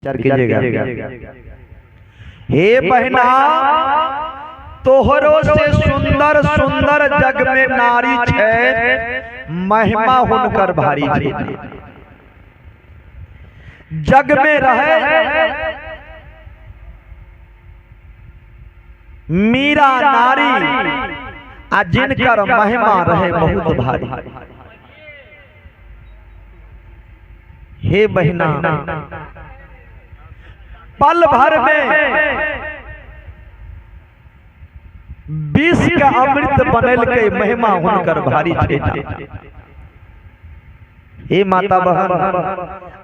विचार कीजिएगा। हे बहना, तोहरो से सुंदर सुंदर जग में नारी छे, महिमा हुनकर भारी छे। जग में रहे मीरा नारी, आ जिनकर महिमा रहे बहुत भारी। हे बहना, पल भर में विष का अमृत बनल के महिमा हुनकर भारी छे। हे माता बहन,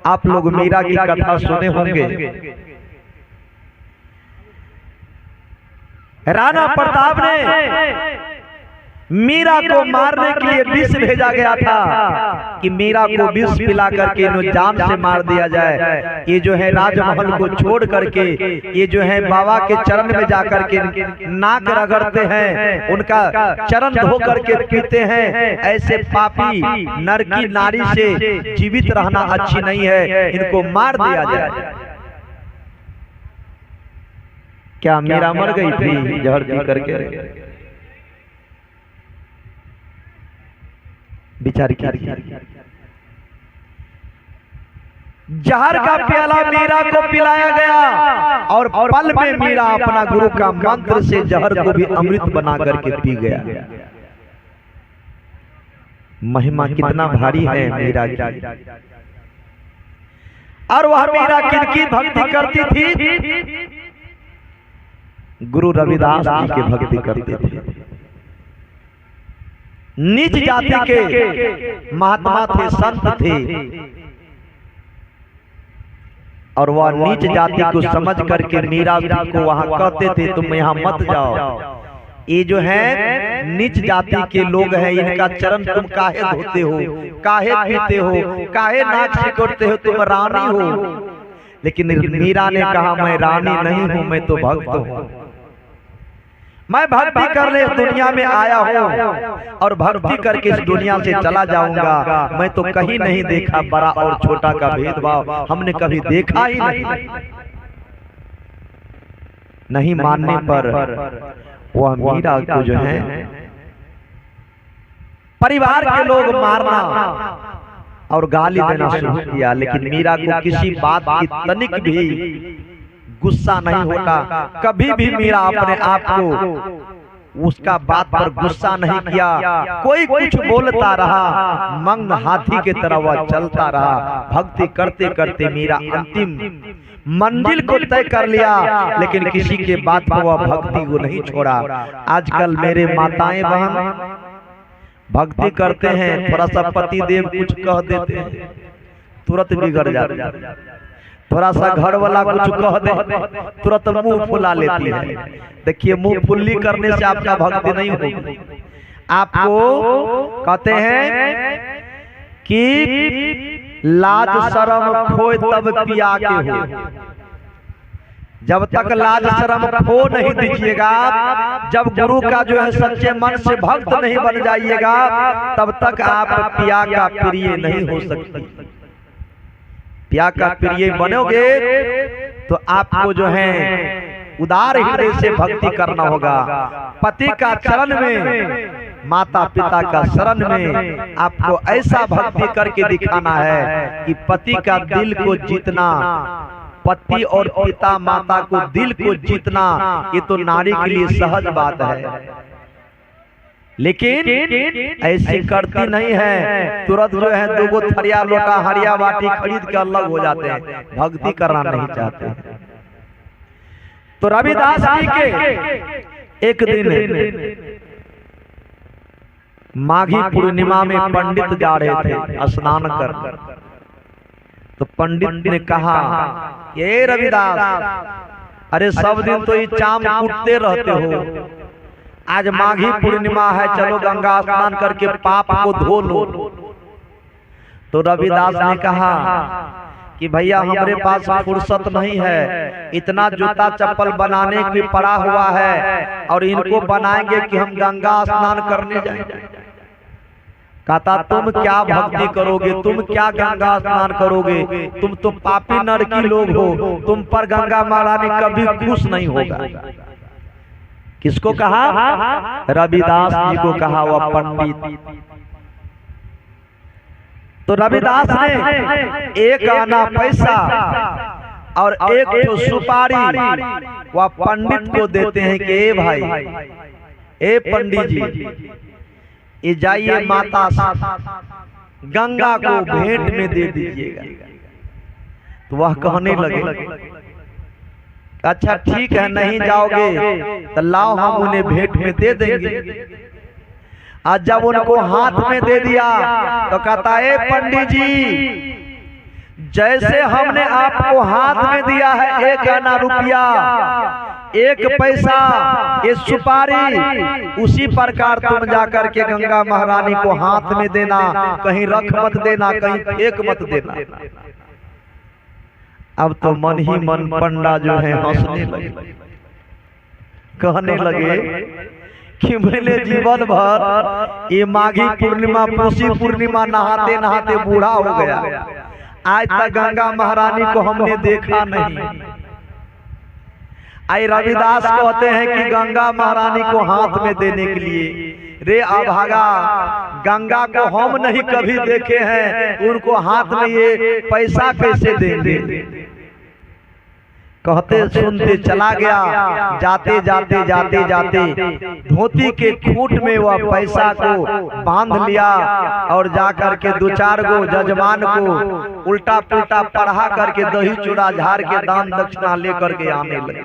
आप लोग मीरा की कथा सुने होंगे। राणा प्रताप ने मीरा को मारने के लिए विष भेजा गया था कि मीरा को विष पिला करके इन्हें जान से मार दिया जाए। ये जो है राजमहल को छोड़ करके ये जो है बाबा के चरण में जाकर के नाक रगड़ते हैं, उनका चरण धो करके पीते हैं। ऐसे पापी नर की नारी से जीवित रहना अच्छी नहीं है, इनको मार दिया जाए। क्या मीरा मर गई थी जहर पी करके? विचार किया। जहर का प्याला मीरा को पिलाया गया और पल में मीरा अपना गुरु का मंत्र से जहर को भी अमृत बना करके पी गया। महिमा कितना भारी है मीरा की। और वह मीरा किनकी भक्ति करती थी? गुरु रविदास जी की भक्ति करते थे। नीच जाति के महात्मा थे, संत थे, और वह नीच जाति को समझ करके मीरा जी को वहां कहते थे तुम यहाँ मत जाओ। ये जो है नीच जाति के लोग हैं, इनका चरण तुम काहे धोते हो, काहे पीते हो, काहे नाक सिकोड़ते हो, तुम रानी हो। लेकिन मीरा ने कहा मैं रानी नहीं हूं, मैं तो भक्त हूं। मैं भक्ति करने इस दुनिया में आया हूँ और भक्ति करके इस दुनिया से चला जाऊंगा। मैं तो कहीं नहीं देखा बड़ा और छोटा का भेदभाव, हमने कभी देखा ही नहीं मानने पर वह मीरा को जो है परिवार के लोग मारना और गाली देना शुरू किया। लेकिन मीरा को किसी बात की तनिक भी गुस्सा नहीं होता। कभी भी मीरा अपने आप को उसका बात पर गुस्सा नहीं किया। कोई कुछ बोलता रहा, मंद हाथी के तरह वह चलता रहा। भक्ति करते करते मीरा अंतिम मंजिल को तय कर लिया, लेकिन किसी के बात पर वह भक्ति को नहीं छोड़ा। आजकल मेरे माताएं बहन भक्ति करते हैं, थोड़ा सा पति देव कुछ कह देते हैं तुरंत बिगड़ जाते हैं। थोड़ा सा घर वाला कुछ कह दे तुरंत मुंह फुला लेती है। देखिए, मुंह फुल्ली करने से आपका भक्ति नहीं होगी। आपको कहते हैं कि लाज शर्म खोए तब पिया के हो। जब तक लाज शर्म खो नहीं दीजिएगा, जब गुरु का जो है सच्चे मन से भक्त नहीं बन जाइएगा, तब तक आप पिया का प्रिय नहीं हो सकती। पिया का प्रिय बनोगे तो आपको जो है उदार हृदय से भक्ति करना होगा। पति का चरण में, माता पिता का शरण में आपको ऐसा भक्ति करके दिखाना है कि पति का दिल को जीतना, पति और पिता माता को दिल को जीतना, ये तो नारी के लिए सहज बात है। लेकिन ऐसी करती नहीं है। तुरंत जो है दो गो थरिया लोटा हरिया बाटी खरीद के अलग हो जाते हैं, भक्ति करना नहीं चाहते। तो रविदास जी के एक दिन माघी पूर्णिमा में पंडित जा रहे थे स्नान कर। तो पंडित ने कहा, ये रविदास, अरे सब दिन तो ये चाम कूटते रहते हो, आज माघी पूर्णिमा है, चलो गंगा स्नान करके पाप को धो लो। तो रविदास ने कहा कि भैया हमारे पास फुर्सत नहीं है, इतना जूता चप्पल बनाने की पड़ा हुआ है और इनको बनाएंगे कि हम गंगा स्नान करने जाएंगे। कहता तुम क्या भक्ति करोगे, तुम क्या गंगा स्नान करोगे, तुम तो पापी नरकी लोग हो, तुम पर गंगा महारानी कभी खुश नहीं होगा। किसको कहा? रविदास जी को कहा, वह पंडित। तो रविदास ने एक आना पैसा और एक तो सुपारी वह पंडित को देते हैं कि ए भाई, ए पंडित जी, ये जाइए माता गंगा को भेंट में दे दीजिएगा। तो वह कहने लगे अच्छा ठीक है, नहीं जाओगे तो लाओ हम उन्हें भेंट में दे देंगे। आज जब उनको हाथ में दे दिया तो कहता है पंडित जी, जैसे हमने आपको हाथ में दिया है 1 आना रुपया, 1 पैसा, ये सुपारी, उसी प्रकार तुम जाकर के गंगा महारानी को हाथ में देना, कहीं रख मत देना, कहीं फेंक मत देना। अब तो मन ही मन पंडा जो है हंसने लगे, कहने लगे कि मैंने जीवन भर ये माघी पूर्णिमा, पूसी पूर्णिमा नहाते नहाते बूढ़ा हो गया, आज तक गंगा महारानी को हमने देखा नहीं। आई रविदास कहते हैं कि गंगा महारानी को हाथ में देने के लिए, रे अभागा, गंगा को हम नहीं कभी देखे हैं, उनको हाथ में ये पैसा कैसे देंगे? कहते सुनते चला गया, जाते जाते जाते जाते धोती के खूंट में वह पैसा को बांध लिया और जाकर के 2-4 गो जजमान को उल्टा पुल्टा पढ़ा करके दही चूड़ा झाड़ के दान दक्षिणा लेकर के आने लगे।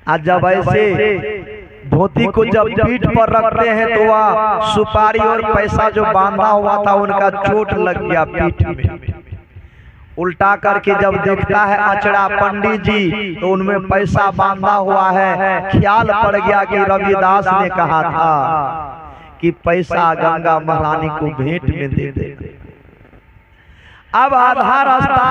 आज जब ऐसे धोती को जब पीठ पर रखते हैं तो वह सुपारी और पैसा जो बांधा हुआ था उनका चोट लग गया पीठ में। उल्टा करके जब देखता है अचड़ा पंडित जी तो उनमें पैसा बांधा हुआ है। ख्याल पड़ गया कि रविदास ने कहा था कि पैसा गंगा महारानी को भेंट में दे दे। अब आधा रास्ता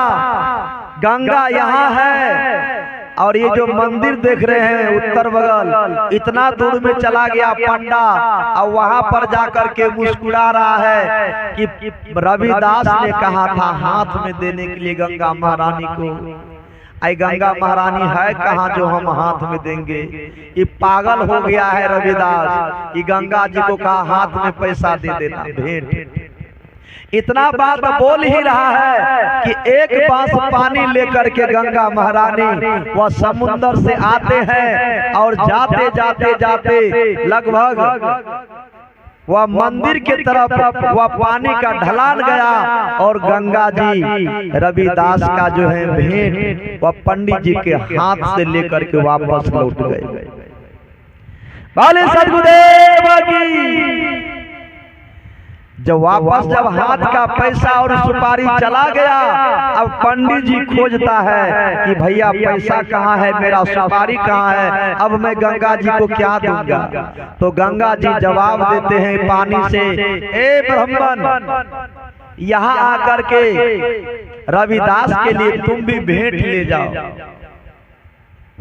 गंगा यहाँ है और ये जो मंदिर देख रहे हैं उत्तर बगल, इतना दूर में चला गया पंडा और वहां पर जाकर के मुस्कुरा रहा है कि रविदास ने कहा था हाथ में देने के लिए गंगा महारानी को। आई गंगा महारानी है कहाँ जो हम हाथ में देंगे? ये पागल हो गया है रविदास। ये गंगा जी को कहा हाथ में पैसा दे देना भेंट। इतना बात बोल ही रहा है कि एक बांस पानी लेकर के गंगा महारानी वह समुद्र से आते हैं और जाते जाते जाते लगभग वह मंदिर के तरफ वह पानी का ढलान गया और गंगा जी रविदास का जो है भेंट वह पंडित जी के हाथ से लेकर के वापस लौट गए। बोले सद्गुरुदेव की। जब वापस जब हाथ का पैसा और सुपारी चला गया, अब पंडित जी खोजता है कि भैया पैसा कहाँ है, मेरा सुपारी कहाँ है, अब मैं गंगा जी को क्या दूंगा? तो गंगा जी जवाब देते हैं पानी से, ए ब्राह्मण, यहाँ आकर के रविदास के लिए तुम भी भेंट ले जाओ।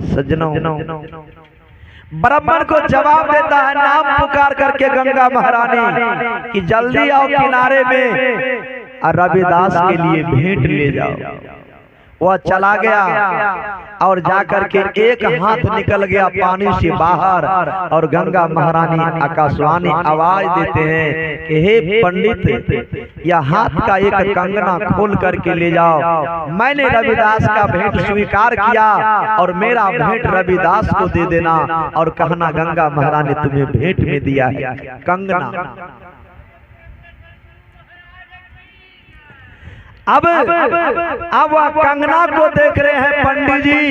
सज्जनों, ब्राह्मण को जवाब देता है नाम पुकार करके गंगा महारानी कि जल्दी आओ किनारे में और रविदास के लिए भेंट ले जाओ। वह चला गया और जाकर के एक हाथ निकल गया पानी से बाहर और गंगा महारानी आकाशवाणी आवाज देते हैं कि हे पंडित, यह हाथ का एक कंगना खोल करके ले जाओ। मैंने रविदास का भेंट स्वीकार किया और मेरा भेंट रविदास को दे देना और कहना गंगा महारानी तुम्हें भेंट में दिया है कंगना। अब वह कंगना को देख रहे हैं पंडित जी,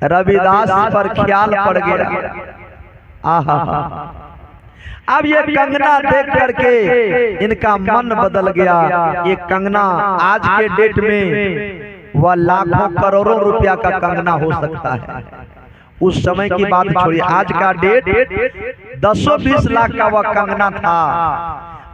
रविदास पर ख्याल पड़ गया। आहा, अब ये कंगना देख करके इनका मन बदल गया। ये कंगना आज के डेट में वह लाखों करोड़ों रुपया का कंगना हो सकता है। उस समय की बात छोड़िए, आज का डेट 10-20 लाख का वह कंगना था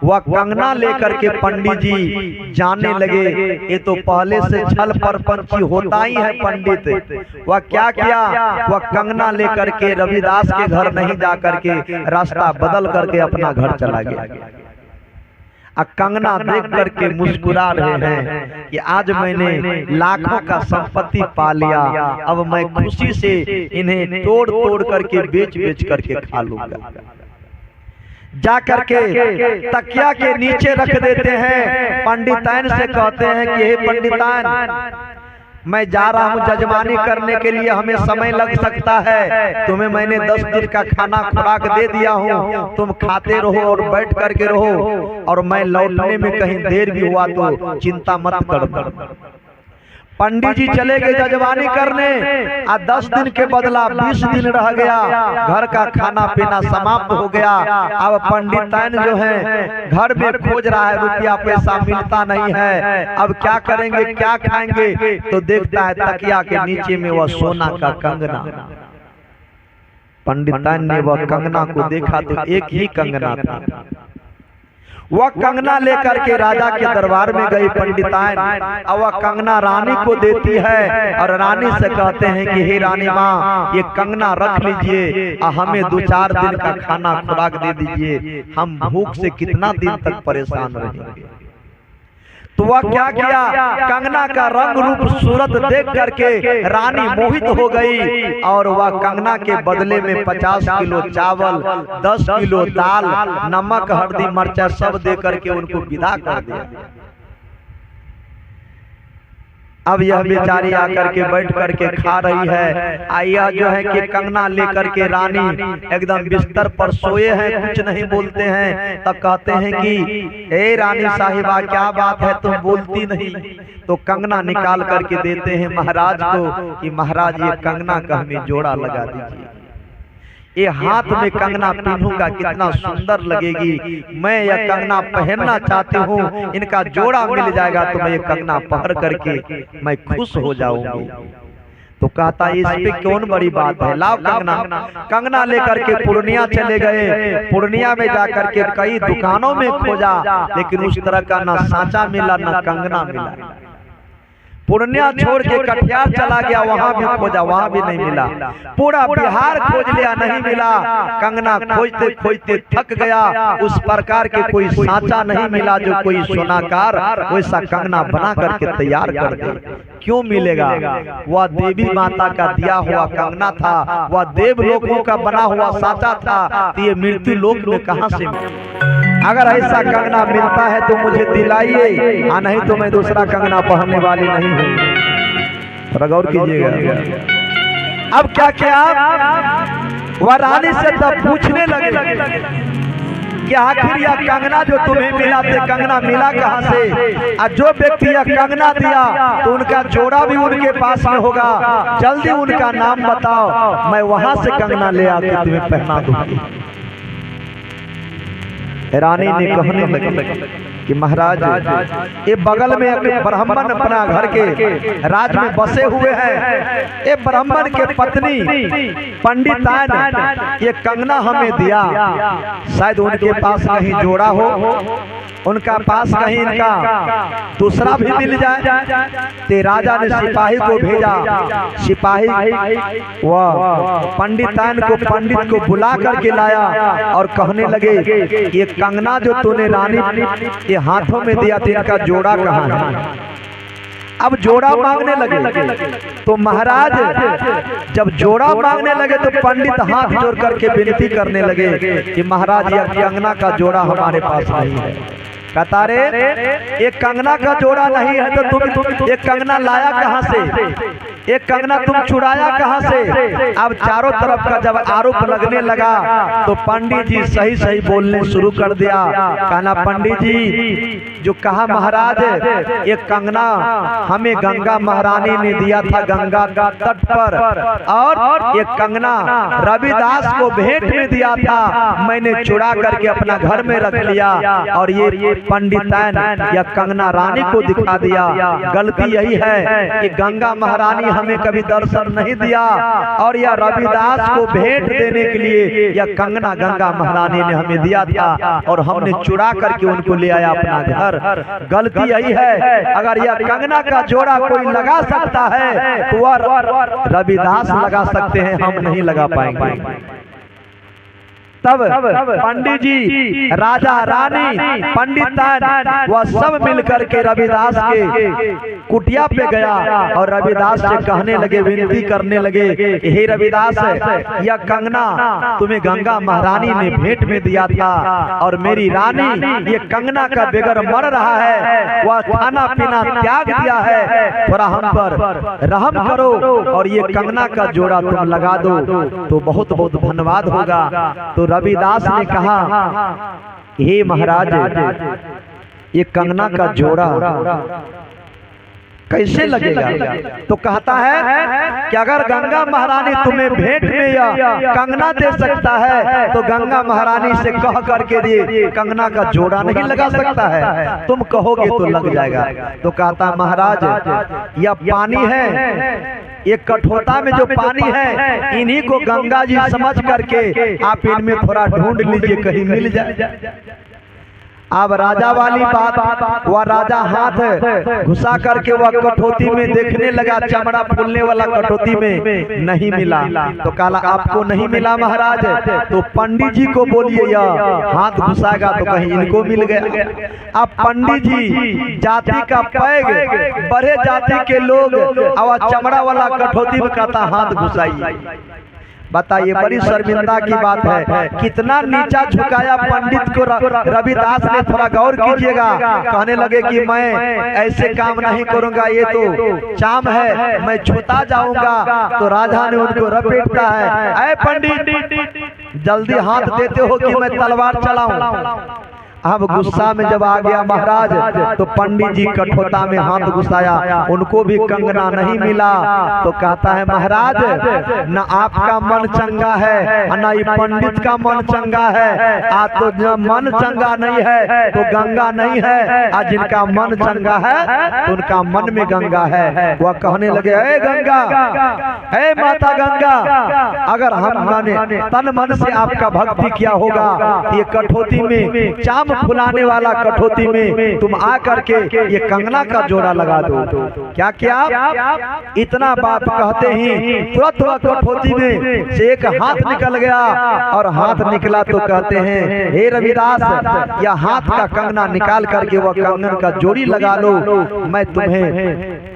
वह कंगना लेकर के पंडित जी जाने लगे। ये तो पहले से छल परपंची होता ही है पंडित। वह क्या किया, वह कंगना लेकर के रविदास के घर नहीं जा करके रास्ता बदल करके अपना घर चला गया। कंगना देख करके मुस्कुरा रहे हैं कि आज मैंने लाखों का संपत्ति पा लिया, अब मैं खुशी से इन्हें तोड़ तोड़ करके बेच बेच करके खा लूंगा। जा करके तकिया के नीचे रख देते हैं। पंडिताइन से कहते हैं कि हे पंडिताइन, मैं जा रहा हूँ जजमानी करने के लिए, हमें समय लग सकता है। तुम्हें मैंने 10 दिन का खाना खुराक दे दिया हूँ, तुम खाते रहो और बैठ करके रहो, और मैं लौटने में कहीं देर भी हुआ तो चिंता मत कर। पंडित जी चले गए जजमानी करने। 10 दिन के बदला 20 दिन रह गया, घर का खाना पीना समाप्त हो गया। अब पंडिताइन जो है घर में खोज रहा है, रुपया पैसा मिलता नहीं है, अब क्या करेंगे, क्या खाएंगे। तो देखता है तकिया के नीचे में वह सोना का कंगना। पंडिताइन ने वह कंगना को देखा तो एक ही कंगना था। वह कंगना लेकर के राजा के दरबार में गई पंडिताइन, और वह कंगना रानी को देती है और रानी से कहते हैं कि हे रानी माँ, ये कंगना रख लीजिए और हमें 2-4 दिन का खाना खुराक दे दीजिए, हम भूख से कितना दिन तक परेशान रहेंगे। तो वह क्या किया, कंगना का रंग रूप सूरत देख करके रानी मोहित हो गई, और वह कंगना के बदले में 50 किलो चावल, 10 किलो दाल, नमक, हल्दी, मिर्चा सब दे करके उनको विदा कर दिया। अब यह बेचारी आकर के बैठ करके खा रही है। आया जो है कि कंगना लेकर के रानी एकदम बिस्तर पर सोए हैं, कुछ नहीं बोलते हैं। तब कहते हैं कि ए रानी साहिबा, क्या बात है, तुम बोलती नहीं। तो कंगना निकाल करके देते हैं महाराज को कि महाराज ये कंगना का हमें जोड़ा लगा दीजिए, ये हाथ में कंगना पहनूंगा कितना सुंदर लगेगी, मैं यह कंगना पहनना चाहती हूँ, इनका जोड़ा मिल जाएगा तो मैं ये कंगना पहन करके मैं खुश हो जाऊंगी। तो कहता इस पे कौन बड़ी बात है, लाओ कंगना। कंगना लेकर के पूर्णिया चले गए। पूर्णिया में जाकर के कई दुकानों में खोजा, लेकिन उस तरह का ना सांचा मिला ना कंगना मिला। पूर्णिया छोड़ के कटिहार चला गया, वहां भी खोजा, वहां भी नहीं मिला। पूरा बिहार खोज लिया, नहीं मिला। कंगना खोजते खोजते थक गया, उस प्रकार के कोई सांचा नहीं मिला जो कोई सोनाकार वैसा कंगना बना करके तैयार कर दे। क्यों मिलेगा, वह देवी माता का दिया हुआ कंगना था, वह देव लोगों का बना हुआ सांचा था, तो ये मृत्यु लोक में कहां से मिला। अगर ऐसा कंगना मिलता है तो मुझे दिलाइए, नहीं तो मैं दूसरा कंगना पहनने वाली नहीं हूँ। थोड़ा गौर कीजिएगा। अब क्या किया, वह रानी से तब पूछने लगे कि आखिर यह कंगना जो तुम्हें मिला थे, कंगना मिला कहाँ से, और जो व्यक्ति यह कंगना दिया तो उनका जोड़ा भी उनके पास में होगा, जल्दी उनका नाम बताओ, मैं वहां से कंगना ले आके तुम्हें पहना दूंगी। रानी ने कहने लगी कि महाराज, ये बगल में एक ब्राह्मण अपना घर के राज में बसे हुए हैं, ये ब्राह्मण के पत्नी पंडिताइन ये कंगना हमें दिया, शायद उनके पास कहीं जोड़ा हो, उनका पास कहीं इनका दूसरा भी मिल जाए। ते राजा ने सिपाही को भेजा, सिपाही वह पंडिताइन को पंडित को बुला करके लाया और कहने लगे ये कंगना जो तूने रानी के हाथों में दिया था, इनका जोड़ा कहाँ है। अब जोड़ा मांगने लगे। तो महाराज जब जोड़ा मांगने लगे तो पंडित हाथ जोड़ करके विनती करने लगे कि महाराज यह कंगना का जोड़ा हमारे पास नहीं है। कहता रे एक कंगना का जोड़ा नहीं है तो तुम एक कंगना लाया कहाँ से, एक कंगना तुम छुड़ाया कहाँ से। अब चारों तरफ का जब आरोप लगने लगा तो पंडित जी सही सही बोलने शुरू कर दिया। कहना पंडित जी जो कहा महाराज एक कंगना हमें गंगा महारानी ने दिया था गंगा का तट पर, और एक कंगना रविदास को भेंट में दिया था, मैंने चुरा करके अपना घर में रख लिया, और ये पंडिताइन या कंगना रानी को दिखा दिया। गलती यही है कि गंगा महारानी हमें कभी दर्शन नहीं दिया, और यह रविदास को भेंट देने के लिए यह कंगना गंगा महारानी ने हमें दिया था, और हमने चुरा करके उनको ले आया अपना घर। गलती यही है, अगर यह कंगना का जोड़ा कोई लगा सकता है तो वह रविदास लगा सकते हैं, हम नहीं लगा पाएंगे। तब पंडित जी, राजा रानी, पंडित वह सब मिलकर के रविदास के कुटिया पे गया और रविदास से कहने लगे, विनती करने लगे, हे रविदास, यह कंगना तुम्हें गंगा महारानी ने भेंट में दिया था, और मेरी रानी ये कंगना का बगैर मर रहा है, वह खाना पीना त्याग दिया है, थोड़ा हम पर रहम करो और ये कंगना का जोड़ा तुम लगा दो तो बहुत बहुत धन्यवाद होगा। तो रविदास ने कहा, हे महाराज, ये कंगना का जोड़ा कैसे लगेगा? तो कहता है कि अगर गंगा महारानी तुम्हें भेंट में या कंगना दे सकता है तो गंगा महारानी से कह करके ये कंगना का जोड़ा नहीं लगा सकता है, तुम कहोगे तो लग जाएगा। तो कहता महाराज, यह पानी है, ये कठोता में जो पानी है, इन्हीं को गंगा जी समझ करके आप इनमें थोड़ा ढूंढ लीजिए, कहीं मिल जाए। अब राजा वाली बात, वह राजा हाथ घुसा करके वह कठौती में देखने लगा, चमड़ा फूलने वाला कठौती में नहीं मिला। तो कहा, आपको नहीं मिला महाराज, तो पंडित जी को बोलिए, यह हाथ घुसाएगा तो कहीं इनको मिल गया। अब पंडित जी जाति का पैग, बड़े जाति के लोग, और चमड़ा वाला कठौती में कहता हाथ घुसाइए। बताइए, बड़ी शर्मिंदा की बात है, कितना नीचा झुकाया पंडित को रविदास ने। थोड़ा गौर कीजिएगा, कहने लगे कि मैं ऐसे काम नहीं करूंगा, ये तो चाम है, मैं छूता जाऊंगा। तो राजा ने उनको रपेटता है, ऐ पंडित, जल्दी हाथ देते हो कि मैं तलवार चलाऊं। अब गुस्सा में जब आ गया महाराज, तो पंडित जी कठोता में हाथ घुसाया, उनको भी कंगना नहीं मिला। तो कहता है, महाराज, न आपका मन चंगा है, न ये पंडित का मन चंगा है। आज तो जब मन चंगा नहीं है तो गंगा नहीं है, आज जिनका मन चंगा है तो उनका मन में गंगा है। वह कहने लगे, ए गंगा, ए माता गंगा, अगर हम माने तन मन से आपका भक्ति किया होगा, ये कठौती में चाम फुलाने वाला कठौती में तुम आ करके ये कंगना का जोड़ा लगा दो। क्या क्या? इतना बात कहते ही तुरंत वह कठौती में से एक हाथ निकल गया, और हाथ निकला तो कहते हैं, हे रविदास, यह हाथ का कंगना निकाल करके वह कंगन का जोड़ी लगा लो, मैं तुम्हें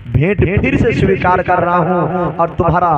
भेंट फिर से स्वीकार कर रहा हूँ, और तुम्हारा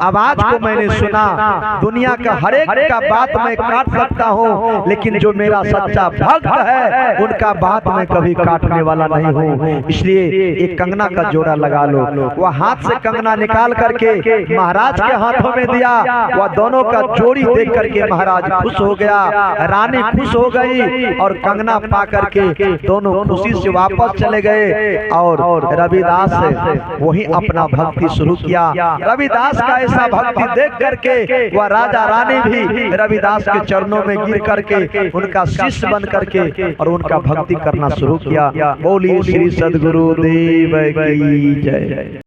आवाज को मैंने सुना। दुनिया का हर एक का बात मैं काट सकता हूँ, लेकिन जो मेरा सच्चा भक्त है उनका बात मैं कभी काटने वाला नहीं हूँ, इसलिए एक कंगना का जोड़ा लगा लो। वह हाथ से कंगना निकाल करके महाराज के हाथों में दिया। वह दोनों का जोड़ी देख करके महाराज खुश हो गया, रानी खुश हो गई, और कंगना पा करके दोनों खुशी से वापस चले गए। और रविदास वही अपना भक्ति शुरू किया। रविदास का ऐसा भक्ति देख करके वह राजा रानी भी रविदास के चरणों में गिर करके उनका शिष्य बन करके और उनका भक्ति करना शुरू किया। बोलिए श्री सद्गुरु देव की जय।